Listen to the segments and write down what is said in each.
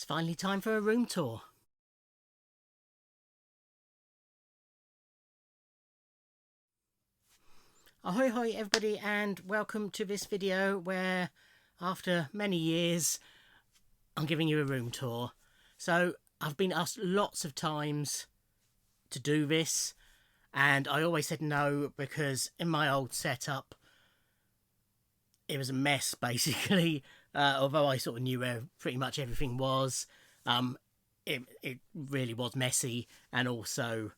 finally time for a room tour. Ahoy hoy everybody, and welcome to this video where after many years I'm giving you a room tour. So I've been asked lots of times to do this and I always said no because in my old setup it was a mess basically. Although I sort of knew where pretty much everything was, it really was messy, and also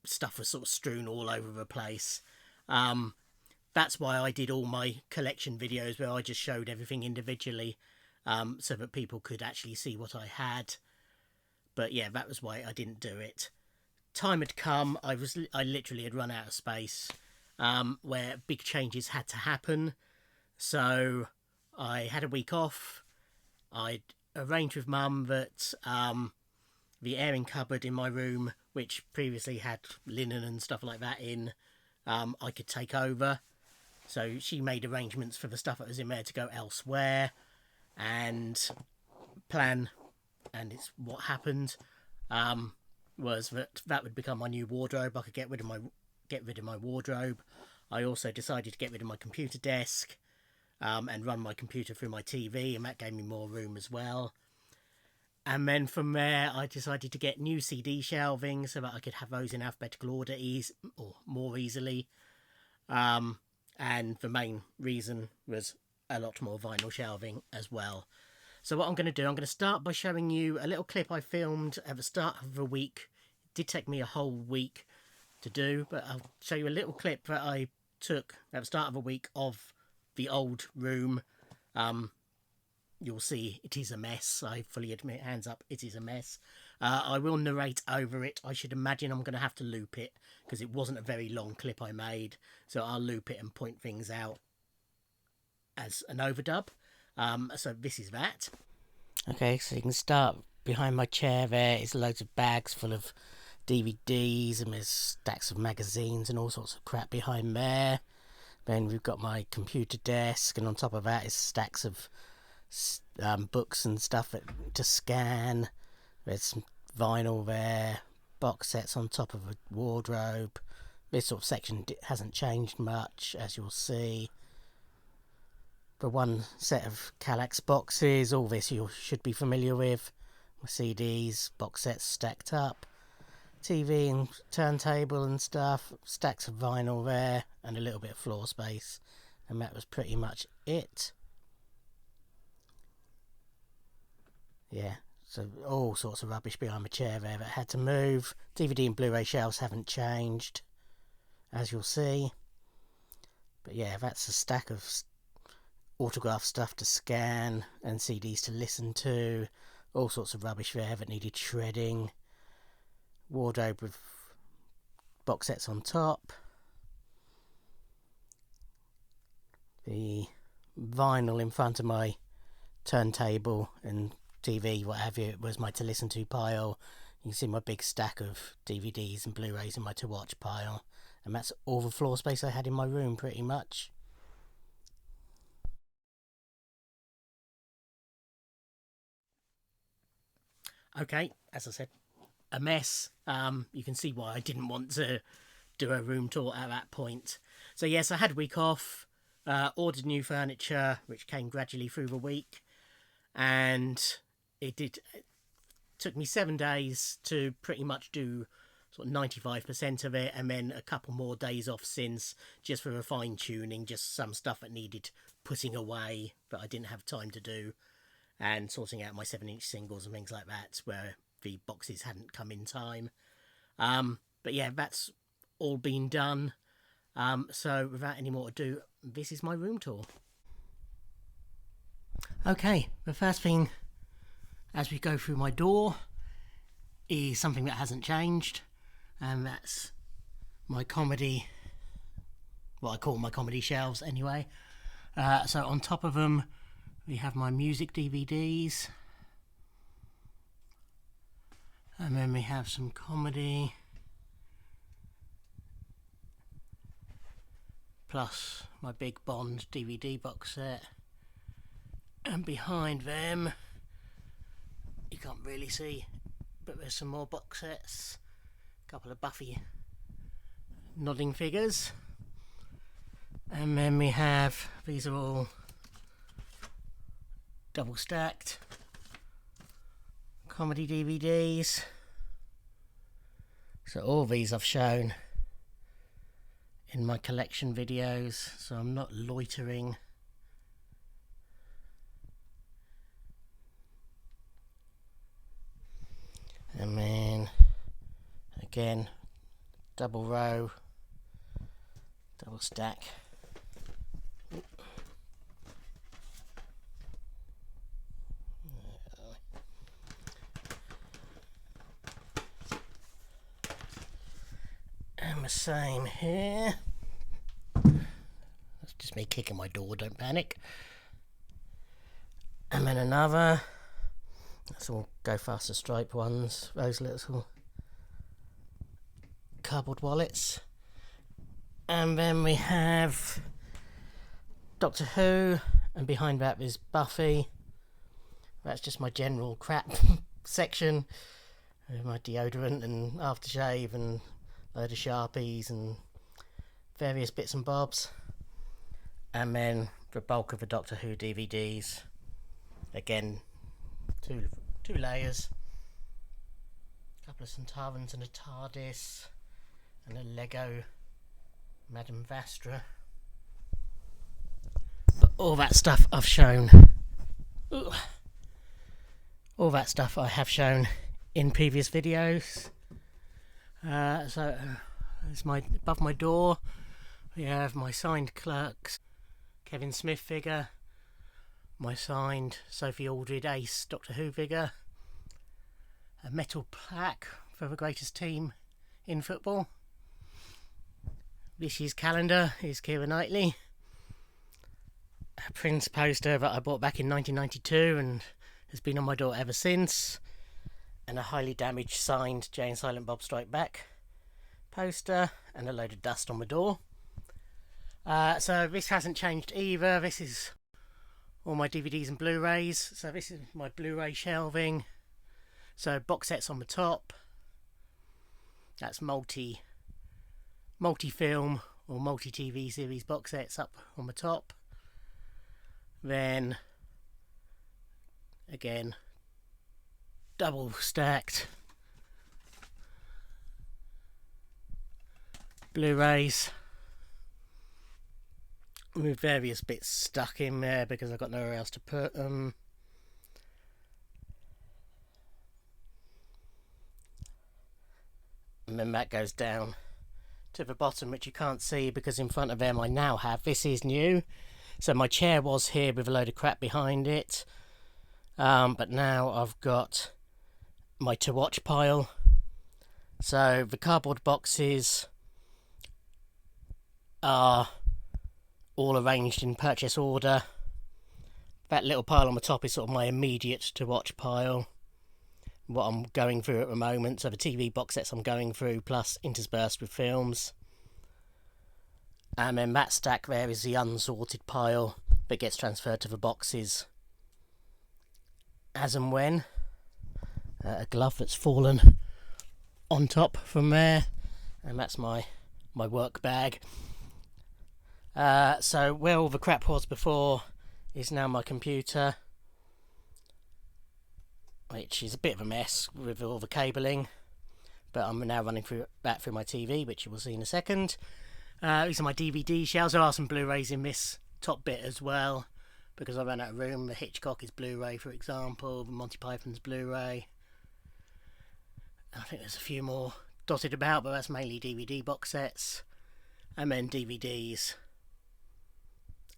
stuff was sort of strewn all over the place. That's why I did all my collection videos where I just showed everything individually, so that people could actually see what I had. But yeah, that was why I didn't do it. Time had come. I literally had run out of space, where big changes had to happen. So I had a week off. I'd arranged with Mum that the airing cupboard in my room, which previously had linen and stuff like that in, I could take over. So she made arrangements for the stuff that was in there to go elsewhere, and plan, and it's what happened, was that would become my new wardrobe. I could get rid of my wardrobe. I also decided to get rid of my computer desk, and run my computer through my TV, and that gave me more room as well. And then from there, I decided to get new CD shelving so that I could have those in alphabetical order more easily. And the main reason was a lot more vinyl shelving as well. So what I'm going to do, I'm going to start by showing you a little clip I filmed at the start of the week. It did take me a whole week to do, but I'll show you a little clip that I took at the start of the week of the old room. You'll see it is a mess. I fully admit, hands up, it is a mess. I will narrate over it. I should imagine I'm going to have to loop it because it wasn't a very long clip I made. So I'll loop it and point things out as an overdub. So this is that. Okay, so you can start behind my chair. There is loads of bags full of DVDs, and there's stacks of magazines and all sorts of crap behind there. Then we've got my computer desk, and on top of that is stacks of books and stuff to scan. There's some vinyl there, box sets on top of a wardrobe. This sort of section hasn't changed much, as you'll see. The one set of Kallax boxes, all this you should be familiar with. CDs, box sets stacked up, TV and turntable and stuff, stacks of vinyl there, and a little bit of floor space, and that was pretty much it. Yeah, so all sorts of rubbish behind my chair there that had to move. DVD and Blu-ray shelves haven't changed, as you'll see. But yeah, that's a stack of autograph stuff to scan and CDs to listen to. All sorts of rubbish there that needed shredding. Wardrobe with box sets on top. The vinyl in front of my turntable and TV, what have you, was my to listen to pile. You can see my big stack of DVDs and Blu-rays in my to watch pile, and that's all the floor space I had in my room pretty much. Okay, as I said, a mess. You can see why I didn't want to do a room tour at that point. So yes, I had a week off, ordered new furniture, which came gradually through the week, and it took me 7 days to pretty much do sort of 95% of it, and then a couple more days off since, just for a fine tuning, just some stuff that needed putting away that I didn't have time to do, and sorting out my 7-inch singles and things like that where the boxes hadn't come in time. But yeah, that's all been done. So without any more ado, this is my room tour. Okay, the first thing as we go through my door is something that hasn't changed, and that's my comedy, what I call my comedy shelves anyway. So on top of them we have my music DVDs, and then we have some comedy, plus my big Bond DVD box set, and behind them you can't really see, but there's some more box sets, a couple of Buffy nodding figures, and then we have, these are all double stacked comedy DVDs. So all these I've shown in my collection videos, so I'm not loitering. And then again, double row, double stack. And the same here. That's just me kicking my door, don't panic. And then another. That's all Go Faster Stripe ones, those little cardboard wallets. And then we have Doctor Who, and behind that is Buffy. That's just my general crap section. My deodorant and aftershave and a load of Sharpies and various bits and bobs. And then the bulk of the Doctor Who DVDs. Again, two layers. A couple of Centaureans and a TARDIS. And a Lego Madame Vastra. But all that stuff I've shown. Ooh. All that stuff I have shown in previous videos. So it's above my door. We have my signed Clerks Kevin Smith figure, my signed Sophie Aldred Ace Doctor Who figure, a metal plaque for the greatest team in football. This year's calendar is Keira Knightley. A Prince poster that I bought back in 1992 and has been on my door ever since. And a highly damaged signed Jay and Silent Bob Strike Back poster, and a load of dust on the door. So this hasn't changed either. This is all my DVDs and Blu-rays. So this is my Blu-ray shelving. So box sets on the top. That's multi-film or multi-TV series box sets up on the top. Then again, double stacked Blu-rays with various bits stuck in there because I've got nowhere else to put them. And then that goes down to the bottom, which you can't see because in front of them I now have, this is new, so my chair was here with a load of crap behind it, but now I've got my to watch pile. So the cardboard boxes are all arranged in purchase order. That little pile on the top is sort of my immediate to watch pile, what I'm going through at the moment. So the TV box sets I'm going through, plus interspersed with films. And then that stack there is the unsorted pile that gets transferred to the boxes as and when. A glove that's fallen on top from there, and that's my work bag. So where all the crap was before is now my computer, which is a bit of a mess with all the cabling, but I'm now running through my TV, which you will see in a second. These are my DVD shelves. There are some Blu-rays in this top bit as well, because I ran out of room. The Hitchcock is Blu-ray, for example, the Monty Python's Blu-ray. I think there's a few more dotted about, but that's mainly DVD box sets. And then DVDs.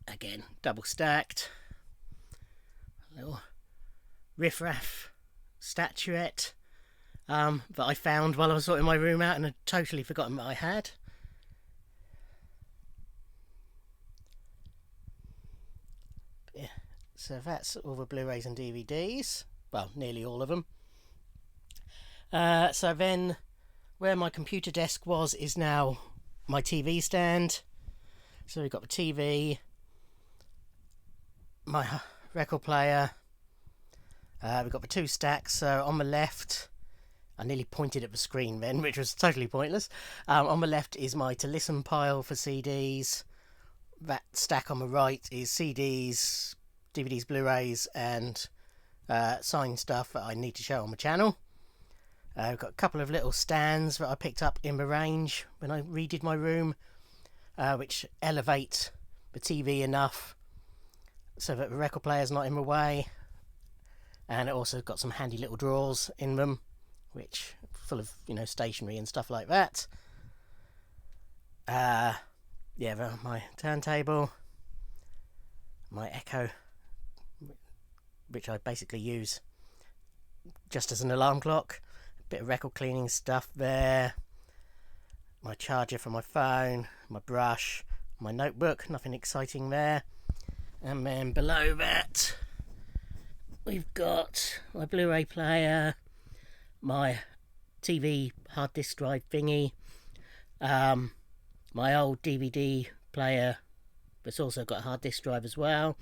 Again, double stacked. A little riff-raff statuette that I found while I was sorting my room out and had totally forgotten that I had. Yeah, so that's all the Blu-rays and DVDs. Well, nearly all of them. So then, where my computer desk was is now my TV stand. So we've got the TV, my record player, We've got the two stacks. So on the left, I nearly pointed at the screen then, which was totally pointless. On the left is my to listen pile for CDs. That stack on the right is CDs, DVDs, Blu-rays, and signed stuff that I need to show on my channel. I've got a couple of little stands that I picked up in the range when I redid my room, which elevate the TV enough so that the record player's not in the way. And it also got some handy little drawers in them, which full of, stationery and stuff like that. My turntable, my Echo, which I basically use just as an alarm clock, a bit of record cleaning stuff there, my charger for my phone, my brush, my notebook, nothing exciting there. And then below that, we've got my Blu-ray player, my TV hard disk drive thingy, my old DVD player that's also got a hard disk drive as well,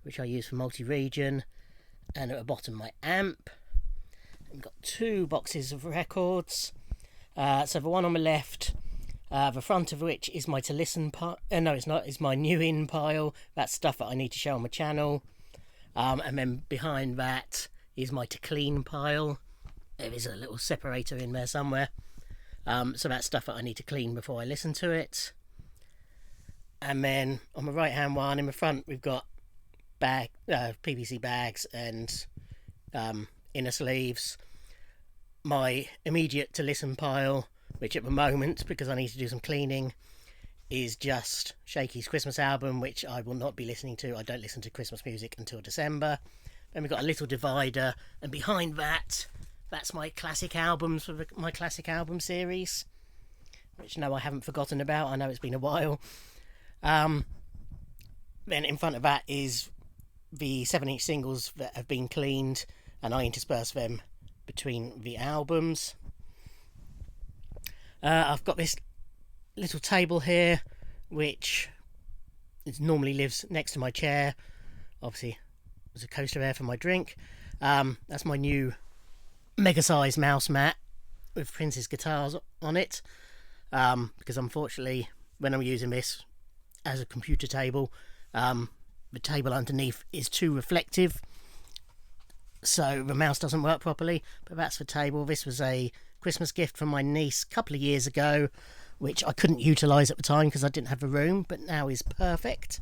which I use for multi-region, and at the bottom my amp. I've got two boxes of records. So the one on the left, the front of which is my to listen pile. No, it's not. It's my new in pile. That's stuff that I need to show on my channel. And then behind that is my to clean pile. There is a little separator in there somewhere. So that's stuff that I need to clean before I listen to it. And then on the right hand one in the front, we've got PVC bags and inner sleeves. My immediate to listen pile, which at the moment, because I need to do some cleaning, is just Shakey's Christmas album, which I will not be listening to. I don't listen to Christmas music until December. Then we've got a little divider, and behind that, that's my classic albums for my classic album series, which I haven't forgotten about. I know it's been a while. Then in front of that is the 7-inch singles that have been cleaned, and I intersperse them between the albums. I've got this little table here, which normally lives next to my chair. Obviously, there's a coaster there for my drink. That's my new mega-sized mouse mat with Prince's guitars on it. Because unfortunately, when I'm using this as a computer table, the table underneath is too reflective, so the mouse doesn't work properly. But that's the table. This was a Christmas gift from my niece a couple of years ago, which I couldn't utilise at the time because I didn't have a room, but now is perfect.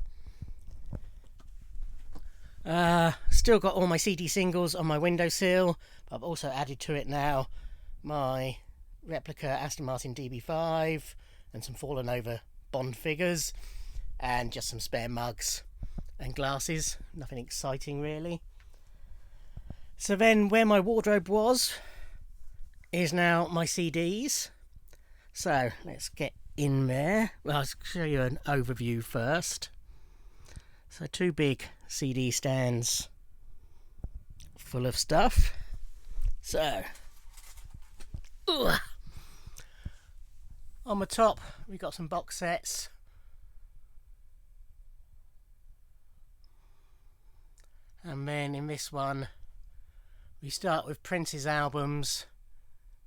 Still got all my CD singles on my windowsill, but I've also added to it now my replica Aston Martin DB5 and some fallen over Bond figures and just some spare mugs and glasses. Nothing exciting really. So then where my wardrobe was is now my CDs. So let's get in there. Well, I'll show you an overview first. So two big CD stands full of stuff. So on the top we've got some box sets. And then in this one we start with Prince's albums,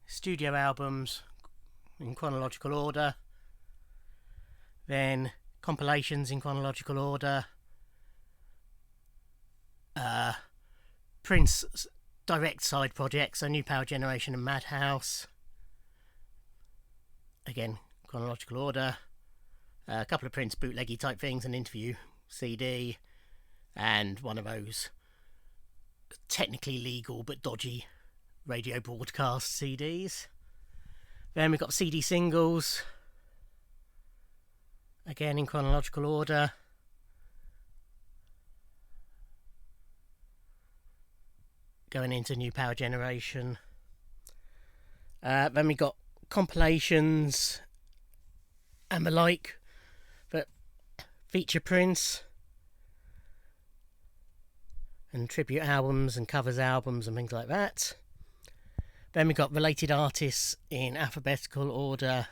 studio albums in chronological order, then compilations in chronological order, Prince direct side projects, so New Power Generation and Madhouse, again chronological order, a couple of Prince bootleggy type things, an interview CD, and one of those technically legal but dodgy radio broadcast CDs. Then we've got CD singles, again in chronological order. Going into New Power Generation. Then we got compilations and the like that feature Prince, and tribute albums and covers albums and things like that. Then we got related artists in alphabetical order,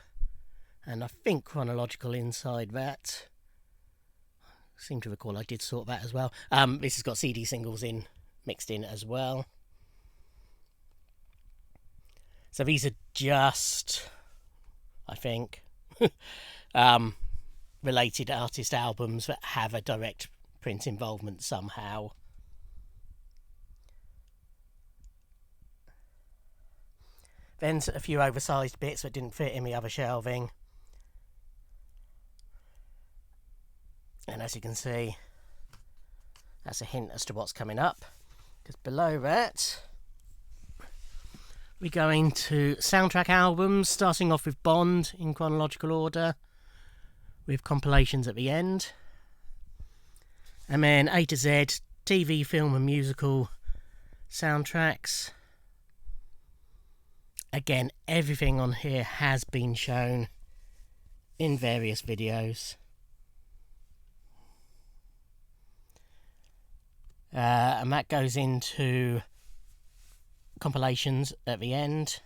and I think chronological inside that. I seem to recall I did sort that as well. This has got CD singles mixed in as well. So these are just, I think, related artist albums that have a direct print involvement somehow. Then a few oversized bits that didn't fit in the other shelving. And as you can see, that's a hint as to what's coming up. Because below that, we go into soundtrack albums, starting off with Bond in chronological order, with compilations at the end. And then A to Z, TV, film and musical soundtracks. Again, everything on here has been shown in various videos. And that goes into compilations at the end.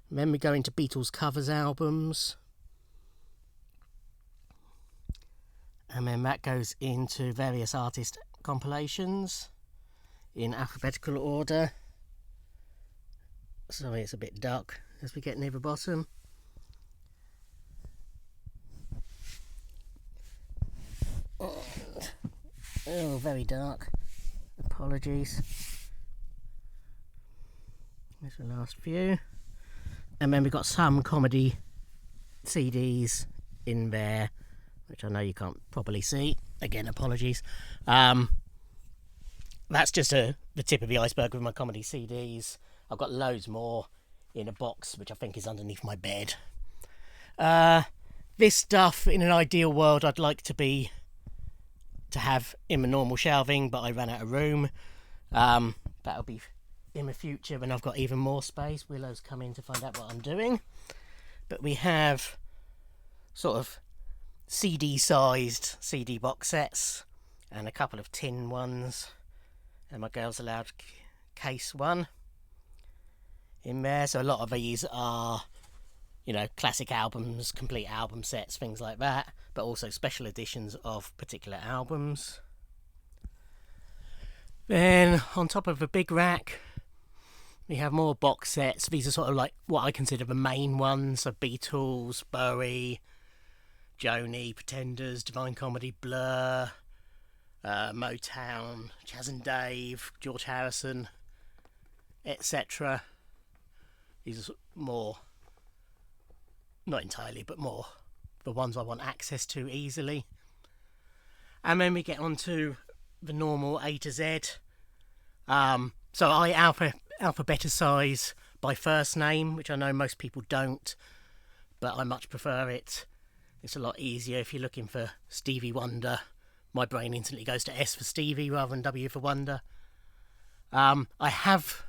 And then we go into Beatles covers albums. And then that goes into various artist compilations in alphabetical order. Sorry, it's a bit dark as we get near the bottom. Oh, very dark. Apologies. There's the last few. And then we've got some comedy CDs in there, which I know you can't properly see. Again, apologies. That's just the tip of the iceberg with my comedy CDs. I've got loads more in a box, which I think is underneath my bed. This stuff, in an ideal world, I'd like to have in the normal shelving, but I ran out of room. That'll be in the future when I've got even more space. Willow's come in to find out what I'm doing. But we have sort of CD-sized CD box sets and a couple of tin ones. And my Girls Aloud case one in there. So a lot of these are, you know, classic albums, complete album sets, things like that, but also special editions of particular albums. Then on top of a big rack, we have more box sets. These are sort of like what I consider the main ones. So Beatles, Bowie, Joni, Pretenders, Divine Comedy, Blur, Motown, Chas and Dave, George Harrison, etc. These are more, not entirely, but more the ones I want access to easily. And then we get on to the normal A to Z. So I alphabeticize by first name, which I know most people don't, but I much prefer it. It's a lot easier if you're looking for Stevie Wonder. My brain instantly goes to S for Stevie rather than W for Wonder. I have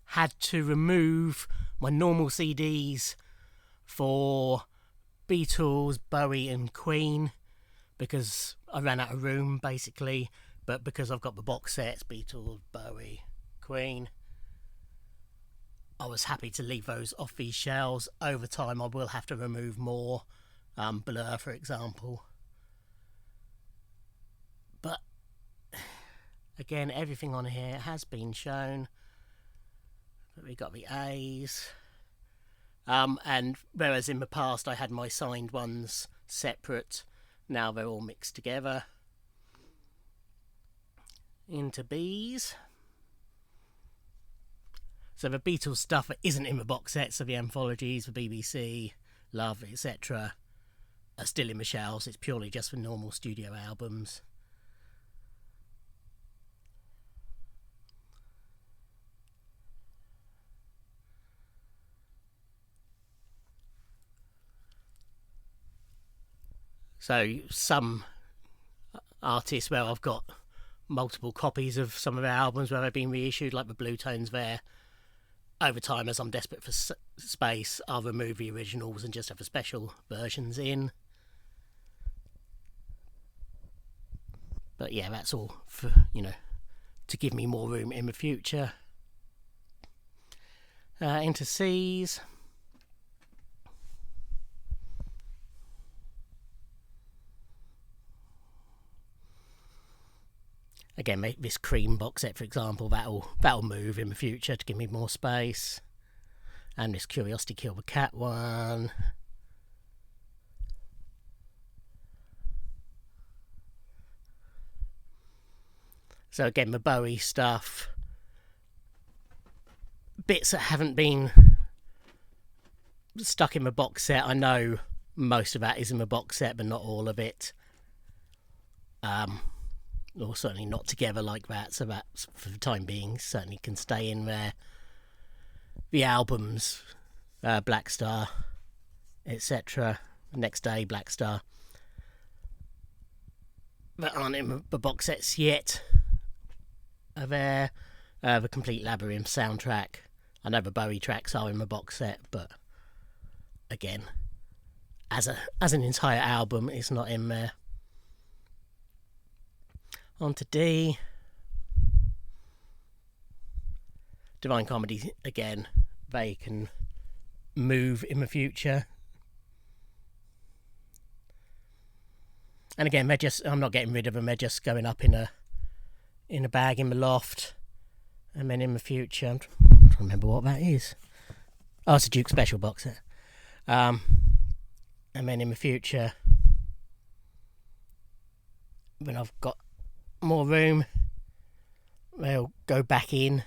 had to remove my normal CDs for Beatles, Bowie and Queen because I ran out of room basically, but because I've got the box sets, Beatles, Bowie, Queen, I was happy to leave those off these shelves. Over time I will have to remove more, Blur for example. But again, everything on here has been shown. But we got the A's. And whereas in the past I had my signed ones separate, now they're all mixed together. Into B's. So the Beatles stuff that isn't in the box sets, so the anthologies, the BBC, Love, etc., are still in the shelves. It's purely just for normal studio albums. So some artists where I've got multiple copies of some of their albums where they've been reissued, like the Blue Tones there, over time as I'm desperate for space, I'll remove the originals and just have the special versions in. But yeah, that's all for, you know, to give me more room in the future. Into C's. Again, this Cream box set, for example, that'll move in the future to give me more space. And this Curiosity Kill the Cat one. So again, the Bowie stuff, bits that haven't been stuck in the box set. I know most of that is in the box set, but not all of it. Or certainly not together like that, so that, for the time being, certainly can stay in there. The albums, Black Star, etc. Next Day, Black Star, that aren't in the box sets yet, are there. The Complete Labyrinth soundtrack. I know the Bowie tracks are in the box set, but again, as an entire album, it's not in there. On to D. Divine Comedy, again, they can move in the future. And again, I'm not getting rid of them, they're just going up in a bag in the loft. And then in the future, I'm trying to remember what that is. Oh, it's a Duke Special box set. And then in the future, when I've got more room, they'll go back in.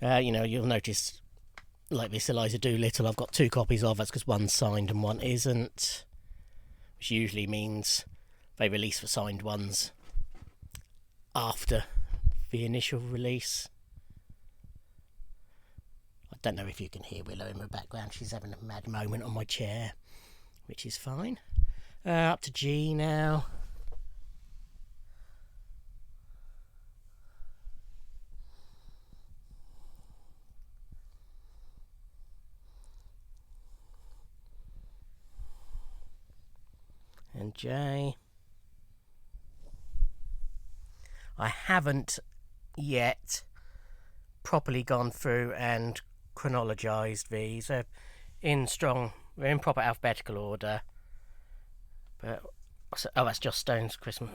You'll notice, like this Eliza Doolittle, I've got 2 copies of. That's because one's signed and one isn't, which usually means they release the signed ones after the initial release. I don't know if you can hear Willow in the background. She's having a mad moment on my chair, which is fine. Up to G now. And J. I haven't yet properly gone through and chronologised these. They're in proper alphabetical order. But that's Joss Stone's Christmas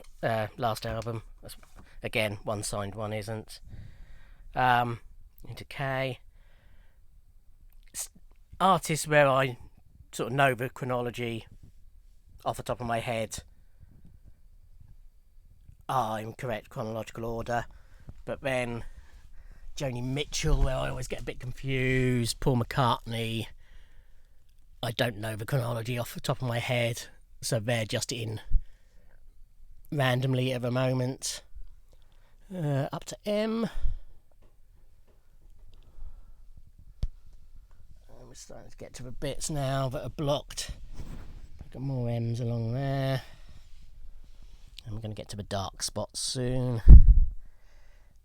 last album. That's, again, one signed, one isn't. Into K. Artists where I sort of know the chronology off the top of my head are in correct chronological order, but then Joni Mitchell, where I always get a bit confused, Paul McCartney, I don't know the chronology off the top of my head, so they're just in randomly at the moment. Up to M. We're starting to get to the bits now that are blocked. Got more M's along there. And we're going to get to the dark spots soon.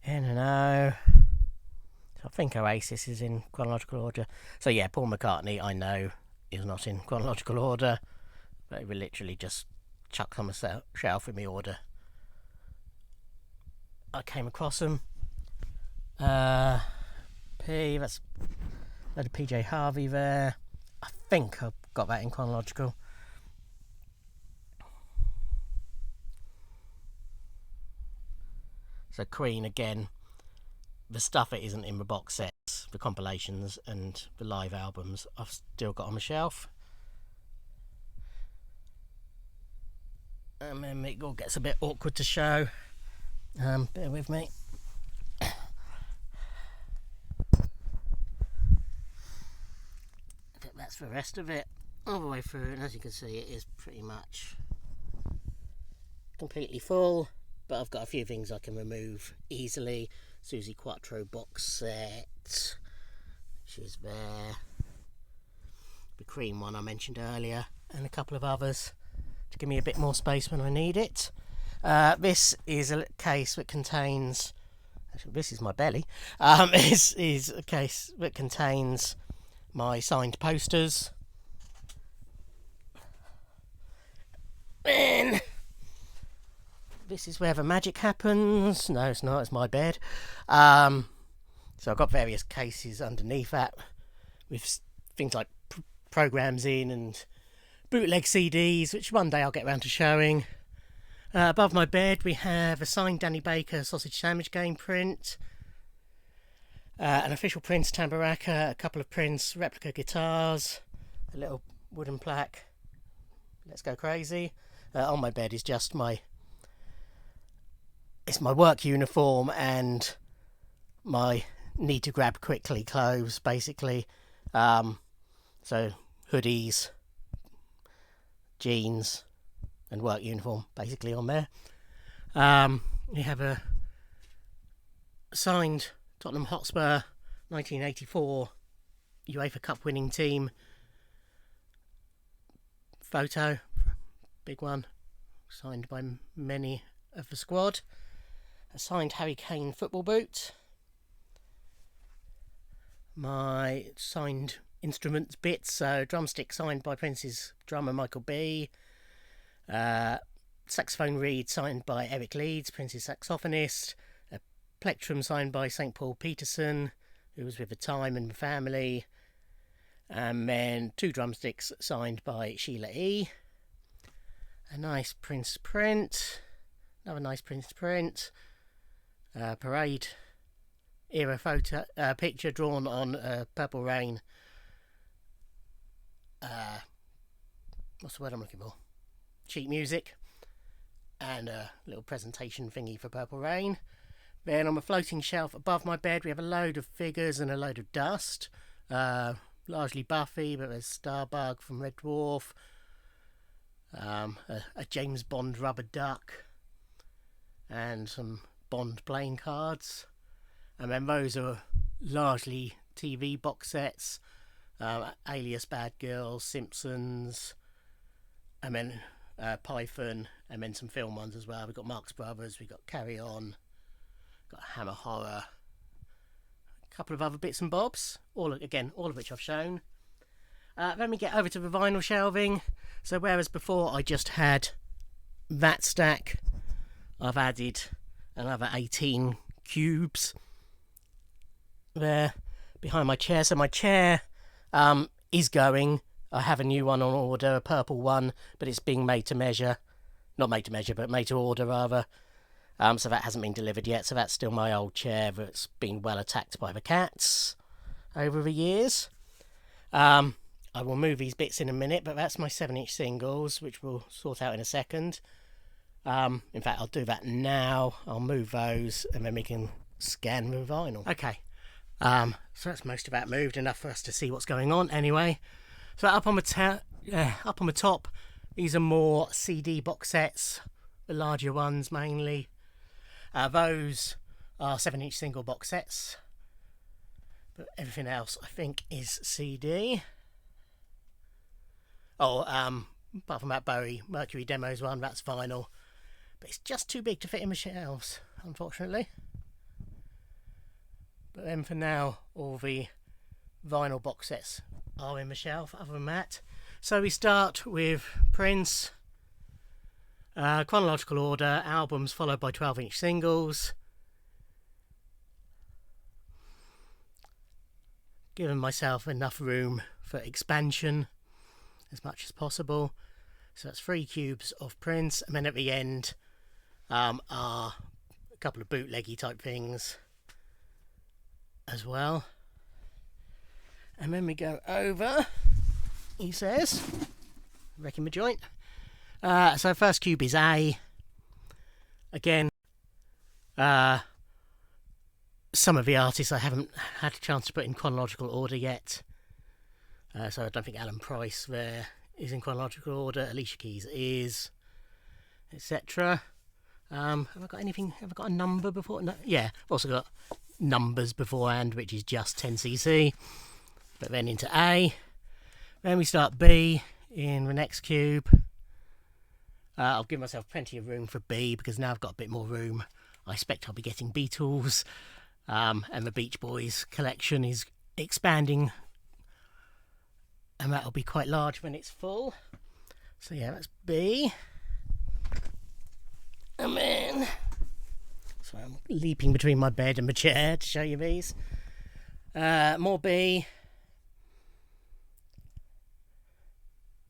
N and O. So I think Oasis is in chronological order. So yeah, Paul McCartney, I know, is not in chronological order. But we literally just chucked on the shelf in the order I came across them. P, that's a load of PJ Harvey there. I think I've got that in chronological. So Queen, again, the stuff that isn't in the box sets, the compilations and the live albums, I've still got on the shelf. And then it all gets a bit awkward to show. Bear with me. I think that's the rest of it, all the way through, and as you can see, it is pretty much completely full. But I've got a few things I can remove easily. Suzi Quatro box set. She's there. The Cream one I mentioned earlier. And a couple of others to give me a bit more space when I need it. This is a case that contains... Actually, this is my belly. This is a case that contains my signed posters. Then... this is where the magic happens. No, it's not. It's my bed. So I've got various cases underneath that with things like programs in and bootleg CDs, which one day I'll get around to showing. Above my bed we have a signed Danny Baker sausage sandwich game print, an official Prince Tamburaka, a couple of Prince replica guitars, a little wooden plaque, Let's Go Crazy. On my bed is just it's my work uniform and my need to grab quickly clothes, basically. So hoodies, jeans and work uniform basically on there. We have a signed Tottenham Hotspur 1984 UEFA Cup winning team photo, big one, signed by many of the squad. A signed Harry Kane football boot. My signed instruments bits, so drumstick signed by Prince's drummer Michael B. Saxophone reed signed by Eric Leeds, Prince's saxophonist. A plectrum signed by St. Paul Peterson, who was with The Time and the Family. And then 2 drumsticks signed by Sheila E. A nice Prince print. Another nice Prince print. Parade era photo picture drawn on Purple Rain. What's the word I'm looking for? Sheet music. And a little presentation thingy for Purple Rain. Then on the floating shelf above my bed we have a load of figures and a load of dust. Largely Buffy, but there's Starbug from Red Dwarf. A James Bond rubber duck. And some Bond playing cards. And then those are largely TV box sets. Alias, Bad Girls, Simpsons, and then Python, and then some film ones as well. We've got Marx Brothers, we've got Carry On, got Hammer Horror, a couple of other bits and bobs, all of which I've shown. Then we get over to the vinyl shelving. So whereas before I just had that stack, I've added another 18 cubes there behind my chair. So my chair is going. I have a new one on order, a purple one, but it's being made to measure. Not made to measure, but made to order rather. So that hasn't been delivered yet. So that's still my old chair that's been well attacked by the cats over the years. I will move these bits in a minute, but that's my 7-inch singles, which we'll sort out in a second. In fact, I'll do that now. I'll move those and then we can scan the vinyl. Okay. So that's most of that moved, enough for us to see what's going on anyway. So up on the top, these are more CD box sets, the larger ones mainly. Those are 7-inch single box sets, but everything else I think is CD. Apart from that Bowie Mercury Demos one, that's vinyl, but it's just too big to fit in the shelves, unfortunately. But then for now, all the vinyl box sets are in the shelf, other than that. So we start with Prince, chronological order, albums followed by 12-inch singles. Giving myself enough room for expansion as much as possible. So that's 3 cubes of Prince, and then at the end are a couple of bootleggy type things as well. And then we go over, he says, wrecking my joint. So first cube is A. Again, some of the artists I haven't had a chance to put in chronological order yet. So I don't think Alan Price there is in chronological order. Alicia Keys is, etc. Have I got anything? Have I got a number before? No, yeah, I've also got numbers beforehand, which is just 10cc. But then into A. Then we start B in the next cube. I'll give myself plenty of room for B because now I've got a bit more room. I expect I'll be getting Beatles, and the Beach Boys collection is expanding, and that'll be quite large when it's full. So yeah, that's B. And then, so I'm leaping between my bed and my chair to show you these. More B.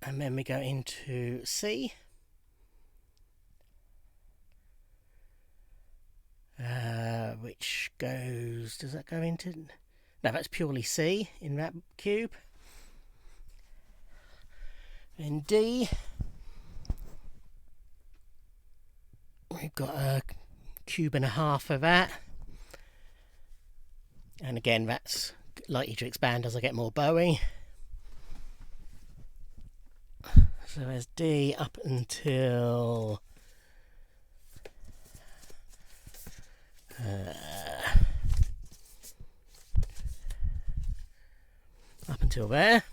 And then we go into C. goes... Does that go into... No, that's purely C in that cube. Then D. We've got a cube and a half for that. And again, that's likely to expand as I get more Bowie. So there's D up until... up until there.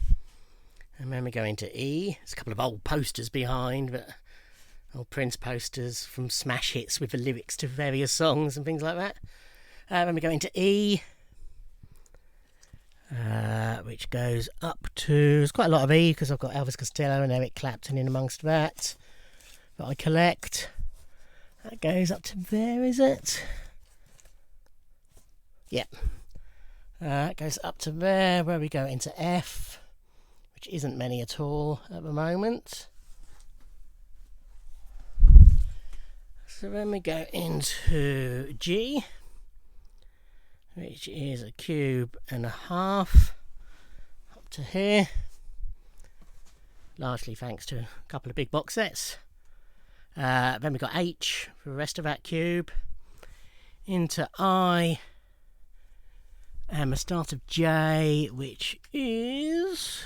And then we go into E. There's a couple of old posters behind, but old Prince posters from smash hits with the lyrics to various songs and things like that. Then we go into E, which goes up to... There's quite a lot of E because I've got Elvis Costello and Eric Clapton in amongst that I collect. That goes up to there, is it? Yep. It goes up to there, where we go into F, which isn't many at all at the moment. So then we go into G, which is a cube and a half up to here, largely thanks to a couple of big box sets. Then we got H for the rest of that cube, into I, and the start of J, which is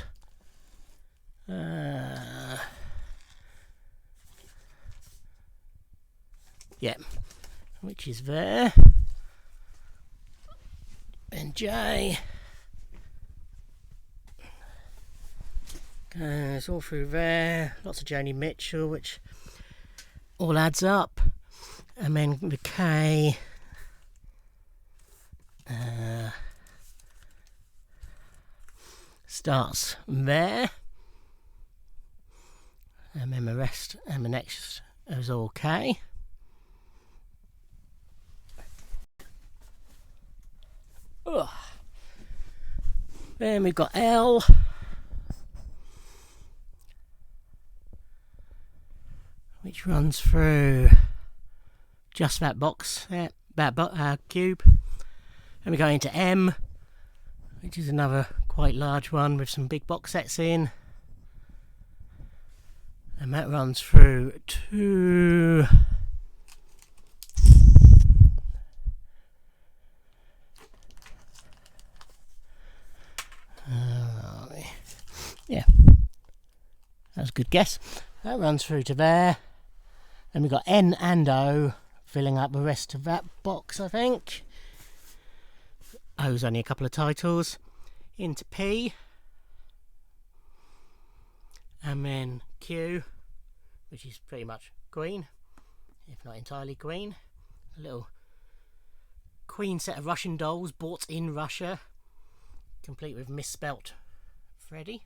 which is there, and J goes all through there, lots of Joni Mitchell, which all adds up, and then the K starts there, and then the rest and the next is all K. Ugh. Then we've got L, which runs through just that box, that cube. And we go into M, which is another quite large one with some big box sets in. And that runs through to... yeah, that's a good guess. That runs through to there. And we've got N and O filling up the rest of that box, I think. O's only a couple of titles. Into P, and then Q, which is pretty much Queen, if not entirely Queen. A little Queen set of Russian dolls bought in Russia, complete with misspelt Freddie.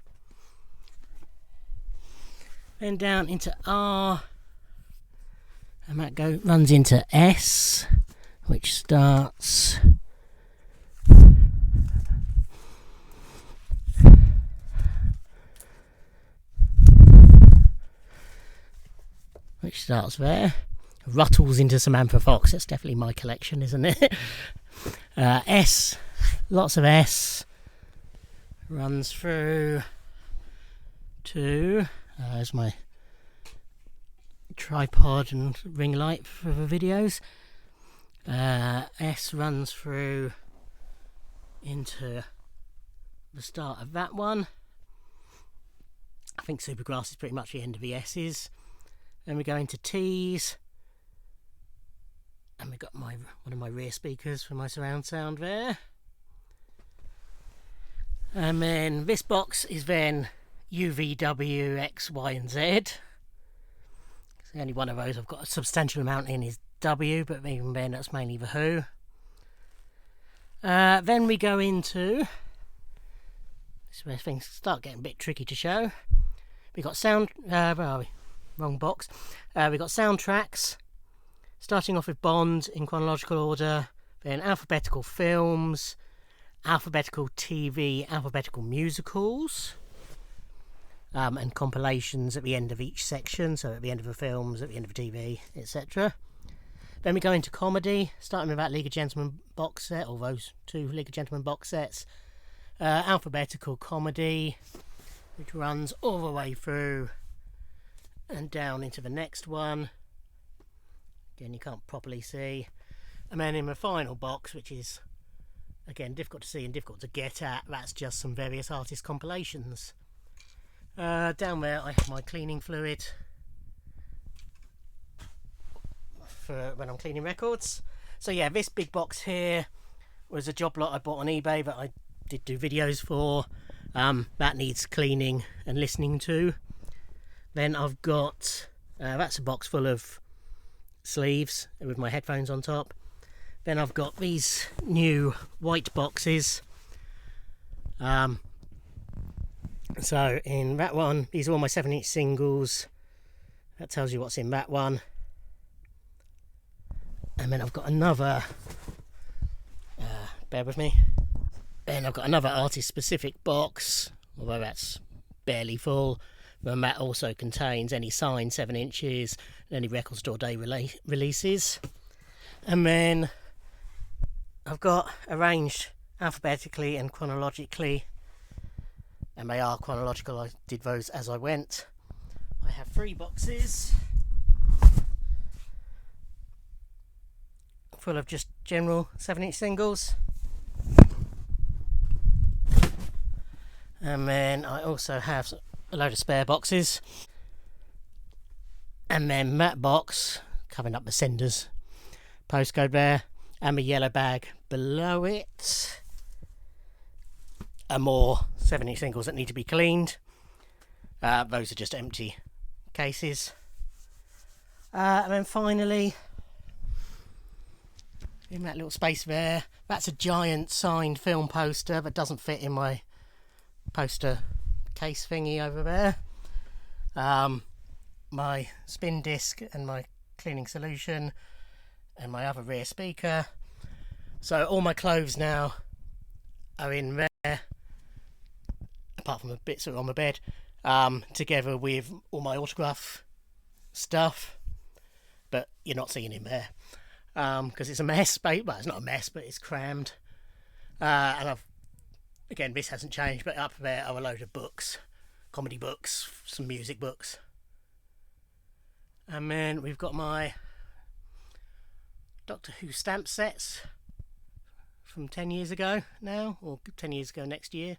Then down into R, and that runs into S, which starts there. Ruttles into Samantha Fox. That's definitely my collection, isn't it? S, lots of S, runs through to there's my tripod and ring light for the videos. S runs through into the start of that one. I think Supergrass is pretty much the end of the S's. Then we go into T's, and we've got one of my rear speakers for my surround sound there. And then this box is then U, V, W, X, Y and Z. The only one of those I've got a substantial amount in is W, but even then that's mainly the Who. Then we go into... this is where things start getting a bit tricky to show. We've got sound... where are we? Wrong box. We've got soundtracks, starting off with Bond in chronological order, then alphabetical films, alphabetical TV, alphabetical musicals, and compilations at the end of each section, so at the end of the films, at the end of the TV, etc. Then we go into comedy, starting with that League of Gentlemen box set, or those 2 League of Gentlemen box sets. Alphabetical comedy, which runs all the way through and down into the next one. Again, you can't properly see. And then in the final box, which is again difficult to see and difficult to get at, that's just some various artist compilations. Down there I have my cleaning fluid for when I'm cleaning records. So yeah, this big box here was a job lot I bought on eBay that I did do videos for. That needs cleaning and listening to. Then I've got that's a box full of sleeves with my headphones on top. Then I've got these new white boxes. So in that one, these are all my 7-inch singles. That tells you what's in that one. And then I've got another, bear with me. Then I've got another artist specific box, although that's barely full. And that also contains any signed 7 inches, and any Record Store Day releases. And then I've got arranged alphabetically and chronologically, and they are chronological, I did those as I went. I have 3 boxes full of just general 7-inch singles. And then I also have a load of spare boxes. And then that box, covering up the sender's postcode there, and the yellow bag below it are more 7-inch singles that need to be cleaned. Those are just empty cases. And then finally, in that little space there, that's a giant signed film poster that doesn't fit in my poster case thingy over there. My spin disc and my cleaning solution and my other rear speaker. So all my clothes now are in there, apart from the bits that are on my bed, together with all my autograph stuff, but you're not seeing him there because it's a mess. Well, it's not a mess, but it's crammed. And again, this hasn't changed, but up there are a load of books, comedy books, some music books. And then we've got my Doctor Who stamp sets from 10 years ago now, or 10 years ago next year.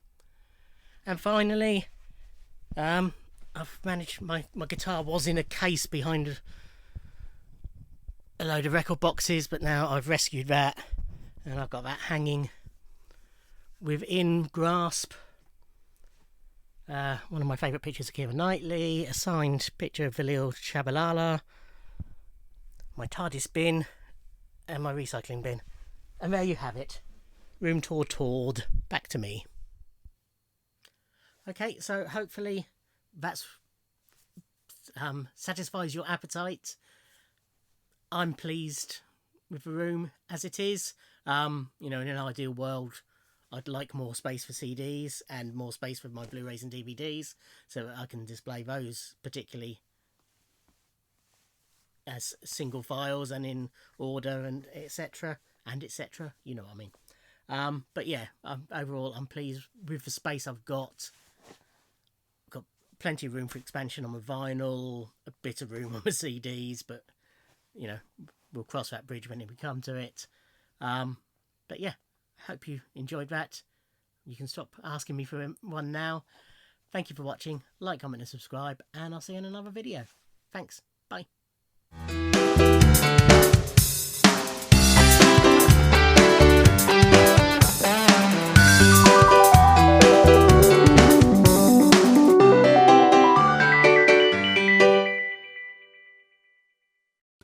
And finally, I've managed, my guitar was in a case behind a load of record boxes, but now I've rescued that and I've got that hanging within grasp. One of my favourite pictures of Keira Knightley, a signed picture of Valil Shabalala, my TARDIS bin, and my recycling bin. And there you have it. Room tour toured. Back to me. Okay, so hopefully that's satisfies your appetite. I'm pleased with the room as it is. In an ideal world, I'd like more space for CDs and more space for my Blu-rays and DVDs, so that I can display those particularly as single files and in order and etc. You know what I mean. But yeah, overall I'm pleased with the space I've got. Got plenty of room for expansion on my vinyl, a bit of room on my CDs, but we'll cross that bridge when we come to it. But yeah, hope you enjoyed that. You can stop asking me for one now. Thank you for watching. Like, comment and subscribe, and I'll see you in another video. Thanks. Bye.